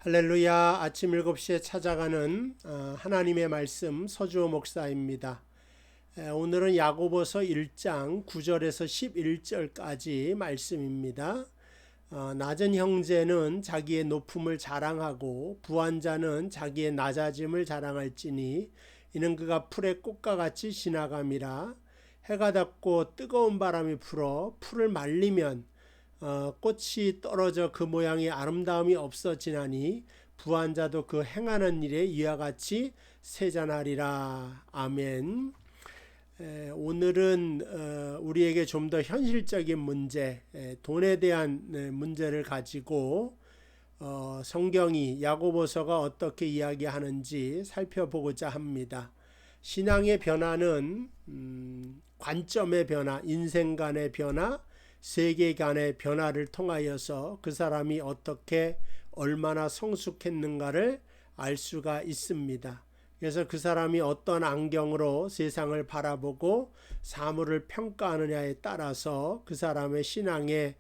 할렐루야. 아침 7시에 찾아가는 하나님의 말씀 서주호 목사입니다. 오늘은 야고보서 1장 9절에서 11절까지 말씀입니다. 낮은 형제는 자기의 높음을 자랑하고 부한 자는 자기의 낮아짐을 자랑할지니 이는 그가 풀의 꽃과 같이 지나감이라. 해가 닿고 뜨거운 바람이 불어 풀을 말리면 꽃이 떨어져 그 모양의 아름다움이 없어지나니 부한 자도 그 행하는 일에 이와 같이 세잔하리라. 아멘. 오늘은 우리에게 좀 더 현실적인 문제, 돈에 대한 문제를 가지고 성경이 야고보서가 어떻게 이야기하는지 살펴보고자 합니다. 신앙의 변화는 관점의 변화, 인생 간의 변화, 세계 간의 변화를 통하여서 그 사람이 어떻게 얼마나 성숙했는가를 알 수가 있습니다. 그래서 그 사람이 어떤 안경으로 세상을 바라보고 사물을 평가하느냐에 따라서 그 사람의 신앙의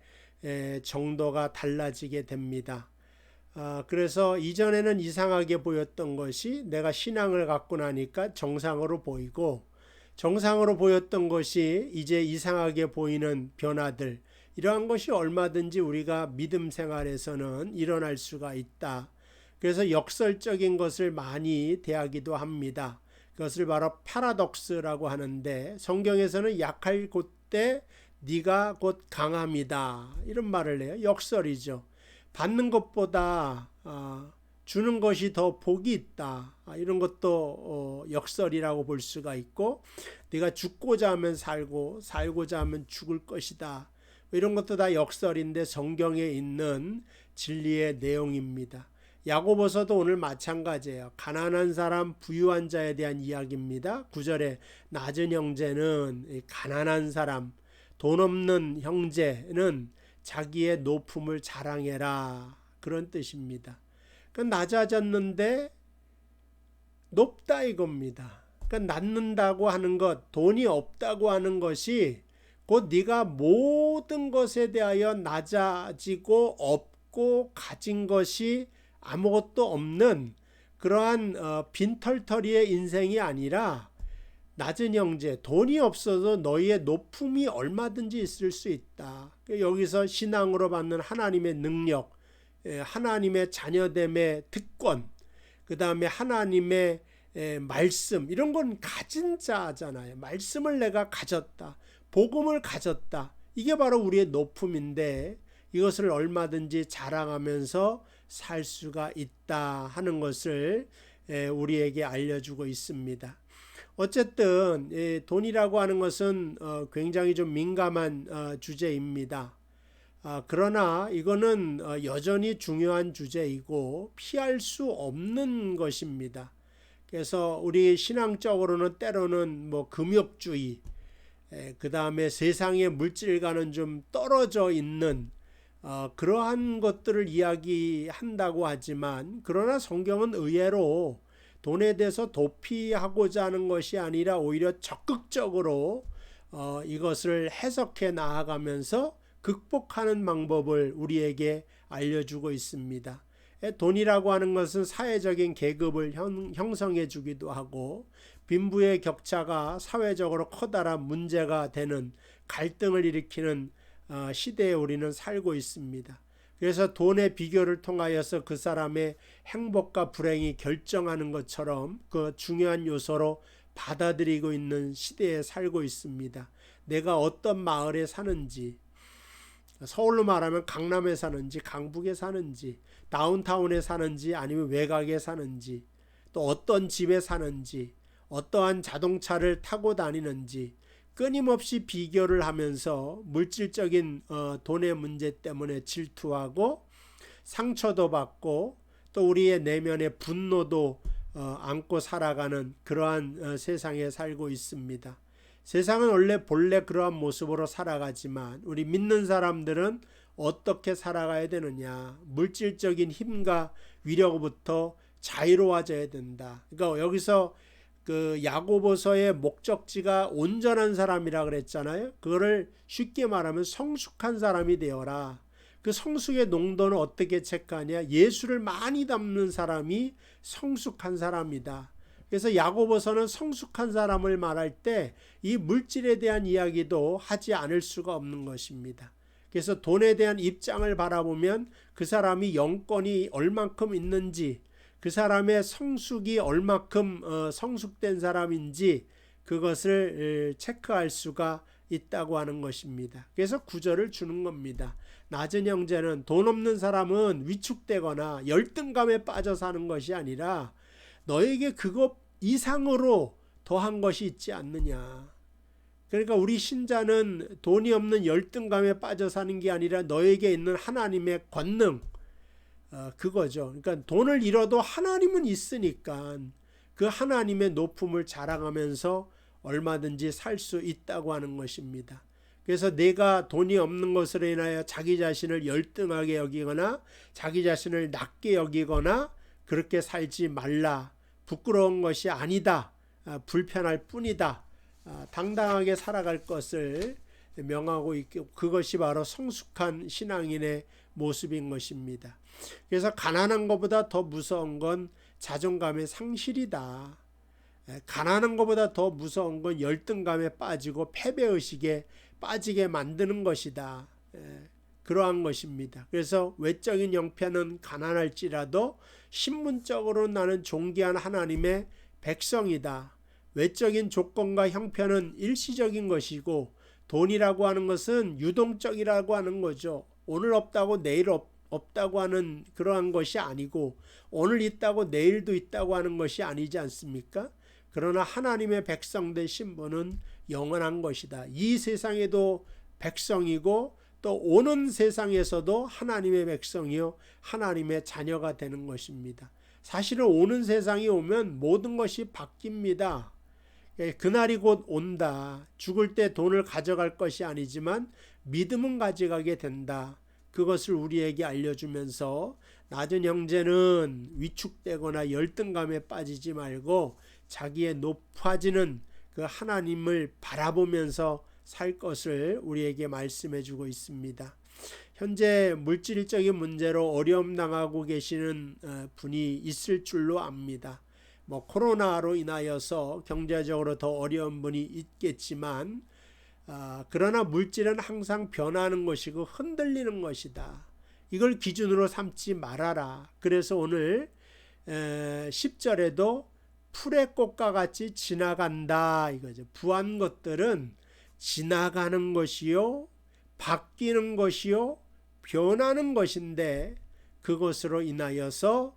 정도가 달라지게 됩니다. 그래서 이전에는 이상하게 보였던 것이 내가 신앙을 갖고 나니까 정상으로 보이고, 정상으로 보였던 것이 이제 이상하게 보이는 변화들, 이러한 것이 얼마든지 우리가 믿음 생활에서는 일어날 수가 있다. 그래서 역설적인 것을 많이 대하기도 합니다. 그것을 바로 파라독스라고 하는데, 성경에서는 약할 때 네가 곧 강함이다, 이런 말을 해요. 역설이죠. 받는 것보다 주는 것이 더 복이 있다, 이런 것도 역설이라고 볼 수가 있고, 네가 죽고자 하면 살고 살고자 하면 죽을 것이다, 이런 것도 다 역설인데 성경에 있는 진리의 내용입니다. 야고보서도 오늘 마찬가지예요. 가난한 사람, 부유한 자에 대한 이야기입니다. 9절에 낮은 형제는 가난한 사람, 돈 없는 형제는 자기의 높음을 자랑해라, 그런 뜻입니다. 그러니까 낮아졌는데 높다 이겁니다. 그러니까 낮는다고 하는 것, 돈이 없다고 하는 것이 곧 네가 모든 것에 대하여 낮아지고 없고 가진 것이 아무것도 없는 그러한 빈털터리의 인생이 아니라, 낮은 형제, 돈이 없어도 너희의 높음이 얼마든지 있을 수 있다. 여기서 신앙으로 받는 하나님의 능력, 하나님의 자녀됨의 특권, 그 다음에 하나님의 말씀, 이런 건 가진 자잖아요. 말씀을 내가 가졌다, 복음을 가졌다, 이게 바로 우리의 높음인데, 이것을 얼마든지 자랑하면서 살 수가 있다 하는 것을 우리에게 알려주고 있습니다. 어쨌든 돈이라고 하는 것은 굉장히 좀 민감한 주제입니다. 그러나 이거는 여전히 중요한 주제이고 피할 수 없는 것입니다. 그래서 우리 신앙적으로는 때로는 금욕주의, 그 다음에 세상의 물질과는 좀 떨어져 있는 그러한 것들을 이야기한다고 하지만, 그러나 성경은 의외로 돈에 대해서 도피하고자 하는 것이 아니라 오히려 적극적으로 이것을 해석해 나아가면서 극복하는 방법을 우리에게 알려주고 있습니다. 돈이라고 하는 것은 사회적인 계급을 형성해 주기도 하고, 빈부의 격차가 사회적으로 커다란 문제가 되는, 갈등을 일으키는 시대에 우리는 살고 있습니다. 그래서 돈의 비교를 통하여서 그 사람의 행복과 불행이 결정하는 것처럼 그 중요한 요소로 받아들이고 있는 시대에 살고 있습니다. 내가 어떤 마을에 사는지, 서울로 말하면 강남에 사는지 강북에 사는지, 다운타운에 사는지 아니면 외곽에 사는지, 또 어떤 집에 사는지, 어떠한 자동차를 타고 다니는지, 끊임없이 비교를 하면서 물질적인 돈의 문제 때문에 질투하고 상처도 받고, 또 우리의 내면의 분노도 안고 살아가는 그러한 세상에 살고 있습니다. 세상은 원래 본래 그러한 모습으로 살아가지만 우리 믿는 사람들은 어떻게 살아가야 되느냐, 물질적인 힘과 위력부터 자유로워져야 된다. 그러니까 여기서 그 야고보서의 목적지가 온전한 사람이라 그랬잖아요. 그거를 쉽게 말하면 성숙한 사람이 되어라. 그 성숙의 농도는 어떻게 체크하냐? 예수를 많이 닮는 사람이 성숙한 사람이다. 그래서 야고보서는 성숙한 사람을 말할 때 이 물질에 대한 이야기도 하지 않을 수가 없는 것입니다. 그래서 돈에 대한 입장을 바라보면 그 사람이 영권이 얼만큼 있는지, 그 사람의 성숙이 얼만큼 성숙된 사람인지 그것을 체크할 수가 있다고 하는 것입니다. 그래서 구절을 주는 겁니다. 낮은 형제는, 돈 없는 사람은 위축되거나 열등감에 빠져 사는 것이 아니라 너에게 그것 이상으로 더한 것이 있지 않느냐. 그러니까 우리 신자는 돈이 없는 열등감에 빠져 사는 게 아니라 너에게 있는 하나님의 권능, 그거죠. 그러니까 돈을 잃어도 하나님은 있으니까 그 하나님의 높음을 자랑하면서 얼마든지 살 수 있다고 하는 것입니다. 그래서 내가 돈이 없는 것으로 인하여 자기 자신을 열등하게 여기거나 자기 자신을 낮게 여기거나 그렇게 살지 말라. 부끄러운 것이 아니다. 불편할 뿐이다. 당당하게 살아갈 것을 명하고 있고, 그것이 바로 성숙한 신앙인의 모습인 것입니다. 그래서 가난한 것보다 더 무서운 건 자존감의 상실이다. 가난한 것보다 더 무서운 건 열등감에 빠지고 패배의식에 빠지게 만드는 것이다. 그러한 것입니다. 그래서 외적인 형편은 가난할지라도 신분적으로 나는 존귀한 하나님의 백성이다. 외적인 조건과 형편은 일시적인 것이고 돈이라고 하는 것은 유동적이라고 하는 거죠. 오늘 없다고 내일 없다고 하는 그러한 것이 아니고 오늘 있다고 내일도 있다고 하는 것이 아니지 않습니까? 그러나 하나님의 백성 된 신분은 영원한 것이다. 이 세상에도 백성이고 또 오는 세상에서도 하나님의 백성이요 하나님의 자녀가 되는 것입니다. 사실은 오는 세상이 오면 모든 것이 바뀝니다. 그날이 곧 온다. 죽을 때 돈을 가져갈 것이 아니지만 믿음은 가져가게 된다. 그것을 우리에게 알려주면서 낮은 형제는 위축되거나 열등감에 빠지지 말고 자기의 높아지는 그 하나님을 바라보면서 살 것을 우리에게 말씀해 주고 있습니다. 현재 물질적인 문제로 어려움 당하고 계시는 분이 있을 줄로 압니다. 코로나로 인하여서 경제적으로 더 어려운 분이 있겠지만 그러나 물질은 항상 변하는 것이고 흔들리는 것이다. 이걸 기준으로 삼지 말아라. 그래서 오늘 10절에도 풀의 꽃과 같이 지나간다 이거죠. 부한 것들은 지나가는 것이요 바뀌는 것이요 변하는 것인데 그것으로 인하여서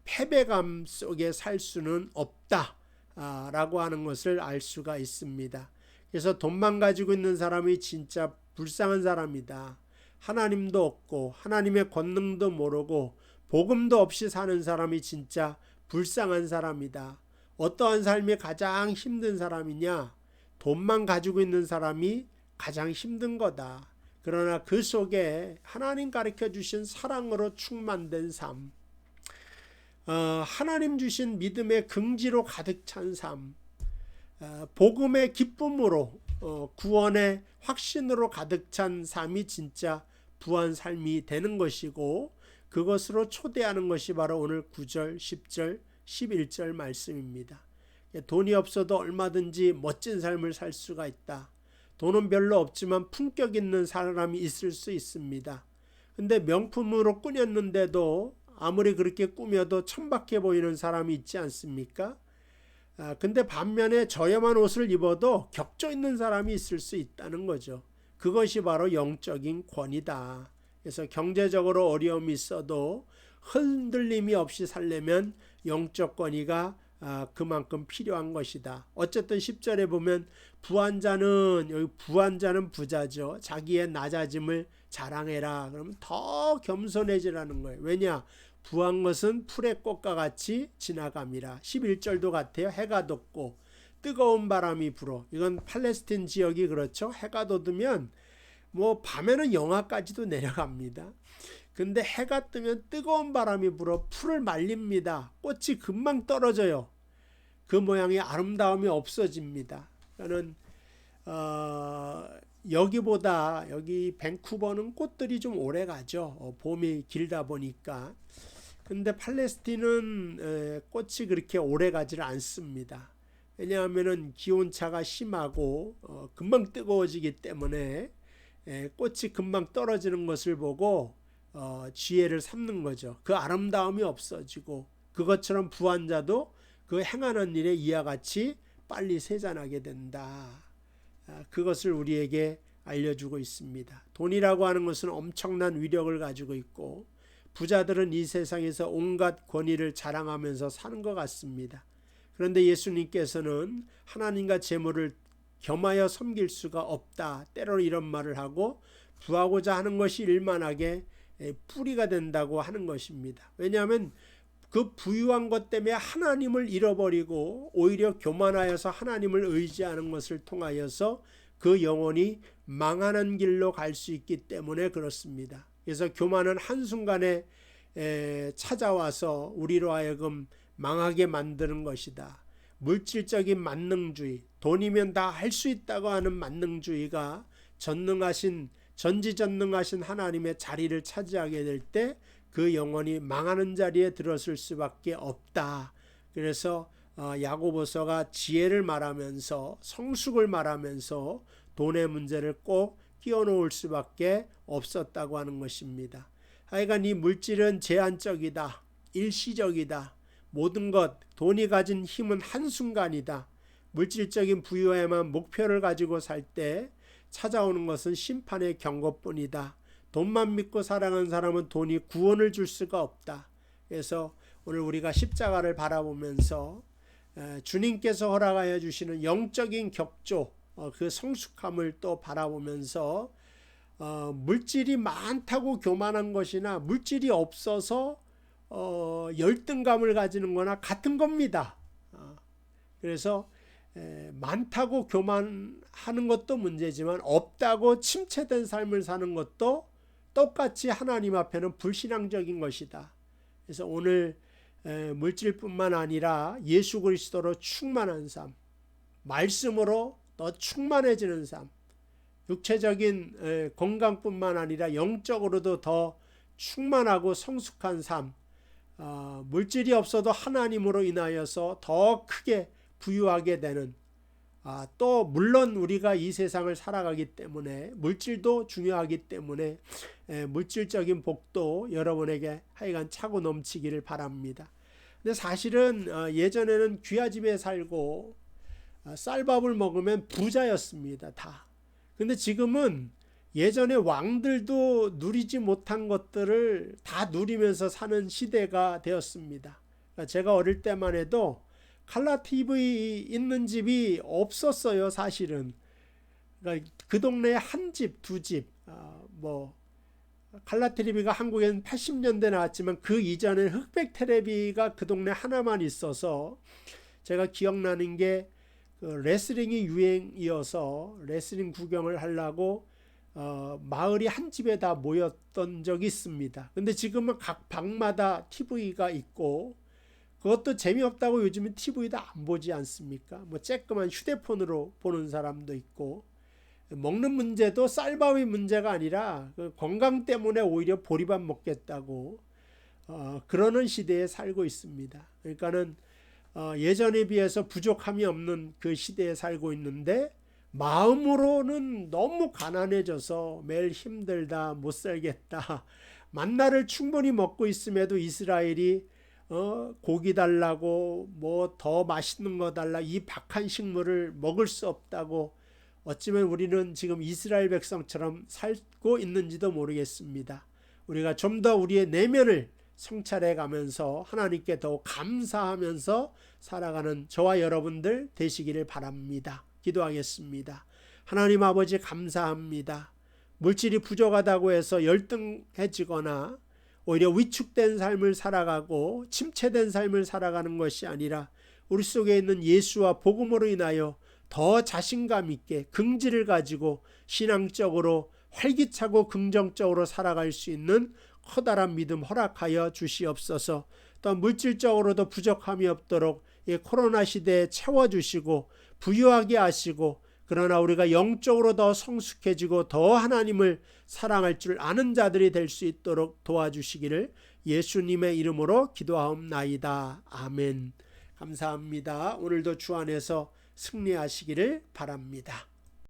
패배감 속에 살 수는 없다 라고 하는 것을 알 수가 있습니다. 그래서 돈만 가지고 있는 사람이 진짜 불쌍한 사람이다. 하나님도 없고 하나님의 권능도 모르고 복음도 없이 사는 사람이 진짜 불쌍한 사람이다. 어떠한 삶이 가장 힘든 사람이냐? 돈만 가지고 있는 사람이 가장 힘든 거다. 그러나 그 속에 하나님 가르쳐 주신 사랑으로 충만된 삶, 하나님 주신 믿음의 긍지로 가득 찬 삶, 복음의 기쁨으로 구원의 확신으로 가득 찬 삶이 진짜 부한 삶이 되는 것이고 그것으로 초대하는 것이 바로 오늘 9절, 10절, 11절 말씀입니다. 돈이 없어도 얼마든지 멋진 삶을 살 수가 있다. 돈은 별로 없지만 품격 있는 사람이 있을 수 있습니다. 근데 명품으로 꾸몄는데도 아무리 그렇게 꾸며도 천박해 보이는 사람이 있지 않습니까? 근데 반면에 저렴한 옷을 입어도 격조 있는 사람이 있을 수 있다는 거죠. 그것이 바로 영적인 권위다. 그래서 경제적으로 어려움이 있어도 흔들림이 없이 살려면 영적 권위가 그만큼 필요한 것이다. 어쨌든 10절에 보면 부한 자는 부자죠. 자기의 낮아짐을 자랑해라. 그러면 더 겸손해지라는 거예요. 왜냐? 부한 것은 풀의 꽃과 같이 지나감이라. 11절도 같아요. 해가 돋고 뜨거운 바람이 불어. 이건 팔레스틴 지역이 그렇죠. 해가 돋으면 밤에는 영하까지도 내려갑니다. 근데 해가 뜨면 뜨거운 바람이 불어 풀을 말립니다. 꽃이 금방 떨어져요. 그 모양의 아름다움이 없어집니다. 저는 여기 밴쿠버는 꽃들이 좀 오래 가죠. 봄이 길다 보니까. 근데 팔레스틴은 꽃이 그렇게 오래 가지를 않습니다. 왜냐하면은 기온차가 심하고 금방 뜨거워지기 때문에 꽃이 금방 떨어지는 것을 보고 지혜를 삼는 거죠. 그 아름다움이 없어지고 그것처럼 부한 자도 그 행하는 일에 이와 같이 빨리 세잔하게 된다. 그것을 우리에게 알려주고 있습니다. 돈이라고 하는 것은 엄청난 위력을 가지고 있고 부자들은 이 세상에서 온갖 권위를 자랑하면서 사는 것 같습니다. 그런데 예수님께서는 하나님과 재물을 겸하여 섬길 수가 없다. 때로는 이런 말을 하고 부하고자 하는 것이 일만하게 뿌리가 된다고 하는 것입니다. 왜냐하면 그 부유한 것 때문에 하나님을 잃어버리고 오히려 교만하여서 하나님을 의지하는 것을 통하여서 그 영혼이 망하는 길로 갈 수 있기 때문에 그렇습니다. 그래서 교만은 한순간에 찾아와서 우리로 하여금 망하게 만드는 것이다. 물질적인 만능주의, 돈이면 다 할 수 있다고 하는 만능주의가 전지전능하신 하나님의 자리를 차지하게 될 때 그 영혼이 망하는 자리에 들었을 수밖에 없다. 그래서 야고보서가 지혜를 말하면서 성숙을 말하면서 돈의 문제를 꼭 끼워놓을 수밖에 없었다고 하는 것입니다. 하여간 이 물질은 제한적이다. 일시적이다. 모든 것, 돈이 가진 힘은 한순간이다. 물질적인 부유에만 목표를 가지고 살 때 찾아오는 것은 심판의 경고뿐이다. 돈만 믿고 살아가는 사람은 돈이 구원을 줄 수가 없다. 그래서 오늘 우리가 십자가를 바라보면서 주님께서 허락하여 주시는 영적인 격조, 그 성숙함을 또 바라보면서 물질이 많다고 교만한 것이나 물질이 없어서 열등감을 가지는 거나 같은 겁니다. 그래서 많다고 교만하는 것도 문제지만 없다고 침체된 삶을 사는 것도 똑같이 하나님 앞에는 불신앙적인 것이다. 그래서 오늘 물질뿐만 아니라 예수 그리스도로 충만한 삶, 말씀으로 더 충만해지는 삶, 육체적인 건강뿐만 아니라 영적으로도 더 충만하고 성숙한 삶, 물질이 없어도 하나님으로 인하여서 더 크게 부유하게 되는, 또 물론 우리가 이 세상을 살아가기 때문에 물질도 중요하기 때문에 물질적인 복도 여러분에게 하여간 차고 넘치기를 바랍니다. 근데 사실은 예전에는 귀하집에 살고 쌀밥을 먹으면 부자였습니다. 다. 근데 지금은 예전에 왕들도 누리지 못한 것들을 다 누리면서 사는 시대가 되었습니다. 제가 어릴 때만 해도 칼라 TV 있는 집이 없었어요. 사실은 그러니까 그 동네에 한 집, 두 집, 칼라 TV가 한국에는 80년대 나왔지만 그 이전에 흑백 텔레비가 그 동네 하나만 있어서 제가 기억나는 게 레슬링이 유행이어서 레슬링 구경을 하려고 마을이 한 집에 다 모였던 적이 있습니다. 근데 지금은 각 방마다 TV가 있고 그것도 재미없다고 요즘은 TV도 안 보지 않습니까? 쬐끄만 휴대폰으로 보는 사람도 있고 먹는 문제도 쌀밥이 문제가 아니라 건강 때문에 오히려 보리밥 먹겠다고 그러는 시대에 살고 있습니다. 그러니까는 예전에 비해서 부족함이 없는 그 시대에 살고 있는데 마음으로는 너무 가난해져서 매일 힘들다, 못 살겠다. 만나를 충분히 먹고 있음에도 이스라엘이 고기 달라고 더 맛있는 거 달라 이 박한 식물을 먹을 수 없다고 어쩌면 우리는 지금 이스라엘 백성처럼 살고 있는지도 모르겠습니다. 우리가 좀 더 우리의 내면을 성찰해 가면서 하나님께 더 감사하면서 살아가는 저와 여러분들 되시기를 바랍니다. 기도하겠습니다. 하나님 아버지 감사합니다. 물질이 부족하다고 해서 열등해지거나 오히려 위축된 삶을 살아가고 침체된 삶을 살아가는 것이 아니라 우리 속에 있는 예수와 복음으로 인하여 더 자신감 있게 긍지를 가지고 신앙적으로 활기차고 긍정적으로 살아갈 수 있는 커다란 믿음 허락하여 주시옵소서. 또 물질적으로도 부족함이 없도록 이 코로나 시대에 채워주시고 부유하게 하시고 그러나 우리가 영적으로 더 성숙해지고 더 하나님을 사랑할 줄 아는 자들이 될 수 있도록 도와주시기를 예수님의 이름으로 기도하옵나이다. 아멘. 감사합니다. 오늘도 주 안에서 승리하시기를 바랍니다.